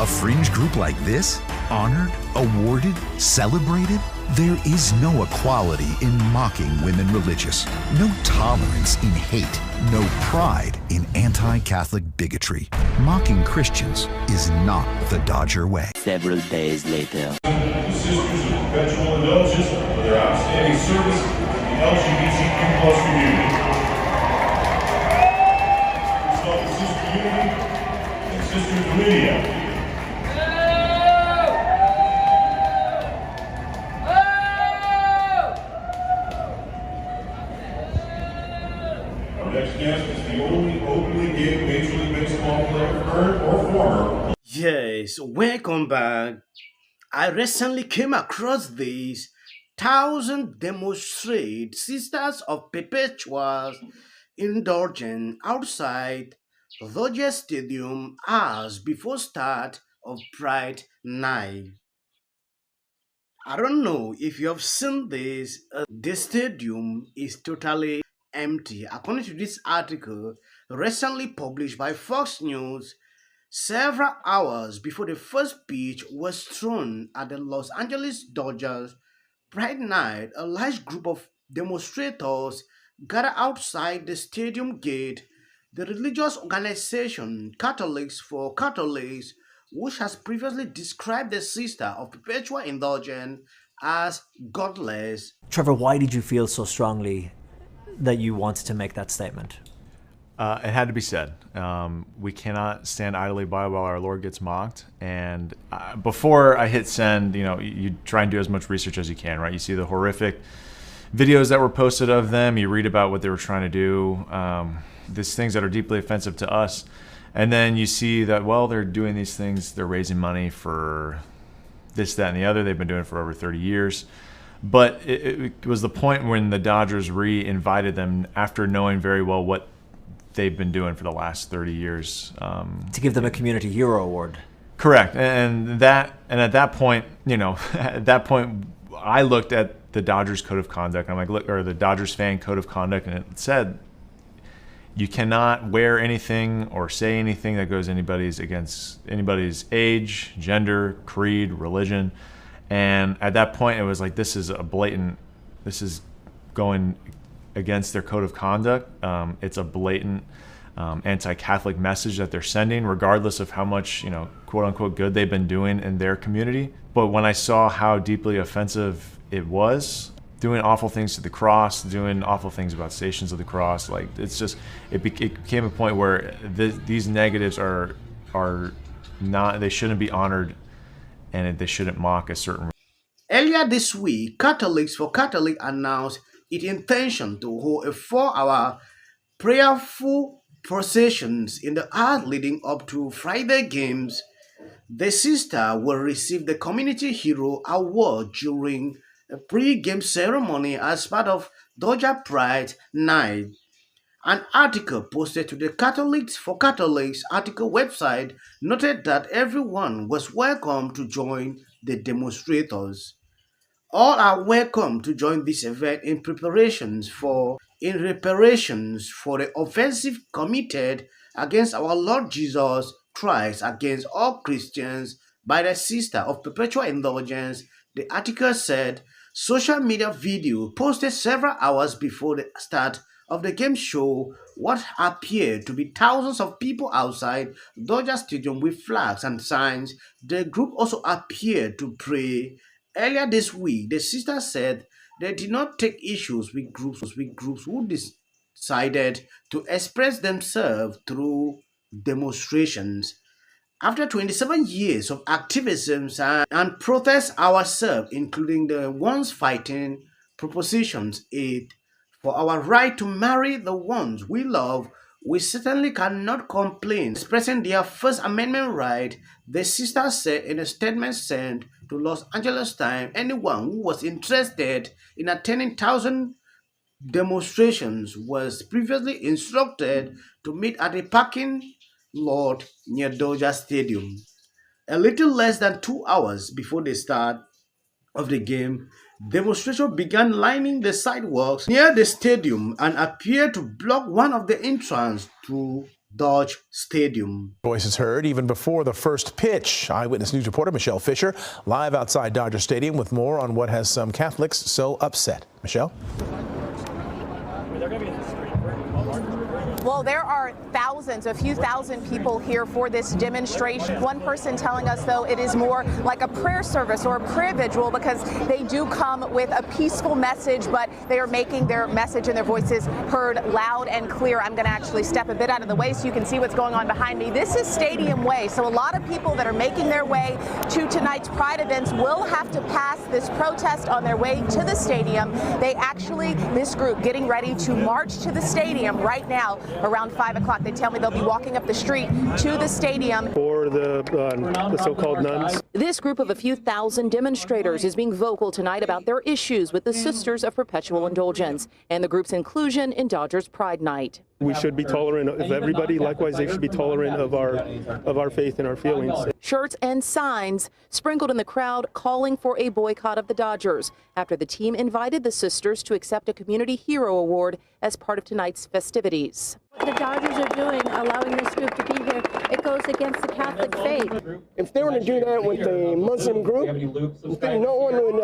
A fringe group like this? Honored, awarded, celebrated? There is no equality in mocking women religious, no tolerance in hate, no pride in anti-Catholic bigotry. Mocking Christians is not the Dodger way. Several days later. Sisters of Perpetual Indulgence for their outstanding service to the LGBTQ community. Consult with Sister Unity and Sister Lydia. Our next guest is the only openly gay Major League Baseball player, current or former. Yes, welcome back. I recently came across these 1,000 demonstrate Sisters of Perpetual Indulgence outside Dodger Stadium hours before start of Pride Night. I don't know if you have seen this. The stadium is totally empty. According to this article recently published by Fox News, several hours before the first pitch was thrown at the Los Angeles Dodgers Pride Night, a large group of demonstrators gathered outside the stadium gate. The religious organization Catholics for Catholics, which has previously described the Sister of Perpetual Indulgence as godless. Trevor, why did you feel so strongly that you wanted to make that statement? It had to be said. We cannot stand idly by while our Lord gets mocked. And before I hit send, you try and do as much research as you can, right? You see the horrific videos that were posted of them. You read about what they were trying to do. These things that are deeply offensive to us. And then you see that, well, they're doing these things. They're raising money for this, that, and the other. They've been doing it for over 30 years. But it was the point when the Dodgers re-invited them after knowing very well what they've been doing for the last 30 years. To give them a Community Hero Award. Correct. And at that point, I looked at the Dodgers Code of Conduct. I'm like, look, or the Dodgers Fan Code of Conduct, and it said you cannot wear anything or say anything that goes against anybody's age, gender, creed, religion. And at that point, it was like, this is going against their code of conduct. It's a blatant anti-Catholic message that they're sending, regardless of how much, quote unquote, good they've been doing in their community. But when I saw how deeply offensive it was, doing awful things to the cross, doing awful things about Stations of the Cross, like it became a point where these negatives are not, they shouldn't be honored, and they shouldn't mock a certain. Earlier this week, Catholics for Catholic announced its intention to hold a 4-hour prayerful processions in the hours leading up to Friday games. The sister will receive the Community Hero Award during a pre-game ceremony as part of Dodger Pride Night. An article posted to the Catholics for Catholics article website noted that everyone was welcome to join the demonstrators. All are welcome to join this event in reparations for the offensive committed against our Lord Jesus Christ against all Christians by the Sister of Perpetual Indulgence. The article said social media video posted several hours before the start of the game show what appeared to be thousands of people outside Dodger Stadium with flags and signs. The group also appeared to pray. Earlier this week, the sister said they did not take issues with groups who decided to express themselves through demonstrations. After 27 years of activism and protests ourselves, including the ones fighting Propositions 8 for our right to marry the ones we love, we certainly cannot complain. Expressing their First Amendment right, the sister said in a statement sent to Los Angeles Times, anyone who was interested in attending 1,000 demonstrations was previously instructed to meet at a parking lot near Dodger Stadium. A little less than 2 hours before the start of the game, demonstrators began lining the sidewalks near the stadium and appeared to block one of the entrances to Dodge Stadium. Voices heard even before the first pitch. Eyewitness News reporter Michelle Fisher live outside Dodger Stadium with more on what has some Catholics so upset. Michelle? Well, there are thousands, a few thousand people here for this demonstration. One person telling us, though, it is more like a prayer service or a prayer vigil because they do come with a peaceful message, but they are making their message and their voices heard loud and clear. I'm going to actually step a bit out of the way so you can see what's going on behind me. This is Stadium Way, so a lot of people that are making their way to tonight's Pride events will have to pass this protest on their way to the stadium. They actually, this group getting ready to march to the stadium right now around 5 o'clock. They tell me they'll be walking up the street to the stadium. For the so-called nuns. This group of a few thousand demonstrators is being vocal tonight about their issues with the Sisters of Perpetual Indulgence and the group's inclusion in Dodgers Pride Night. We should be tolerant of everybody. Likewise, they should be tolerant of our faith and our feelings. Shirts and signs sprinkled in the crowd calling for a boycott of the Dodgers after the team invited the sisters to accept a Community Hero Award as part of tonight's festivities. What the Dodgers are doing, allowing this group to be here, it goes against the Catholic faith. If they were to do that with a Muslim group, no one would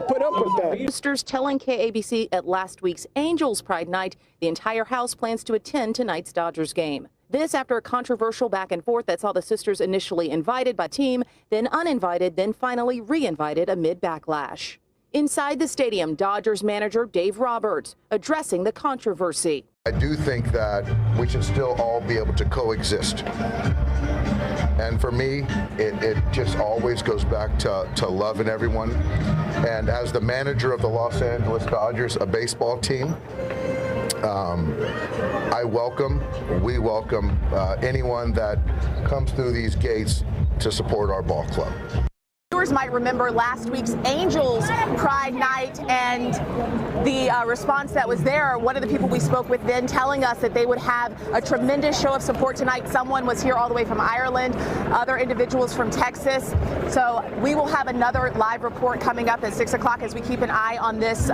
put up with that. Sisters telling KABC at last week's Angels Pride Night the entire house plans to attend tonight's Dodgers game. This after a controversial back and forth that saw the sisters initially invited by team, then uninvited, then finally re-invited amid backlash. Inside the stadium, Dodgers manager Dave Roberts addressing the controversy. I do think that we should still all be able to coexist. And for me, it just always goes back to loving everyone. And as the manager of the Los Angeles Dodgers, a baseball team, we welcome anyone that comes through these gates to support our ball club. Viewers might remember last week's Angels Pride Night and the response that was there. One of the people we spoke with then telling us that they would have a tremendous show of support tonight. Someone was here all the way from Ireland, other individuals from Texas. So we will have another live report coming up at 6 o'clock as we keep an eye on this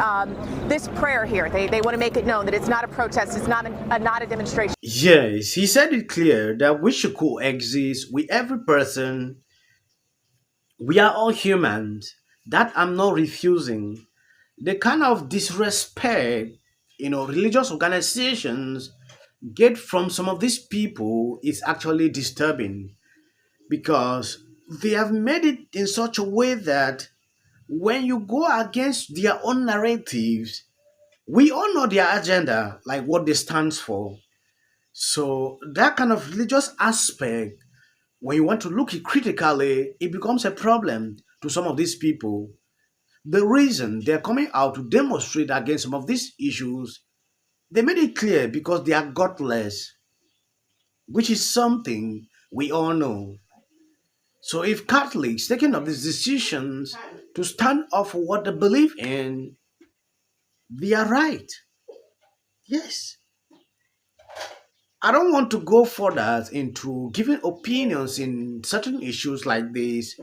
this prayer here. They want to make it known that it's not a protest, it's not a demonstration. Yes, he said it clear that we should coexist with every person. We are all humans. That I'm not refusing. The kind of disrespect, religious organizations get from some of these people is actually disturbing because they have made it in such a way that when you go against their own narratives, we all know their agenda, like what they stand for. So that kind of religious aspect, when you want to look it critically, it becomes a problem to some of these people. The reason they're coming out to demonstrate against some of these issues, they made it clear because they are godless, which is something we all know. So if Catholics taking up these decisions to stand up for what they believe in, they are right. Yes. I don't want to go further into giving opinions in certain issues like this.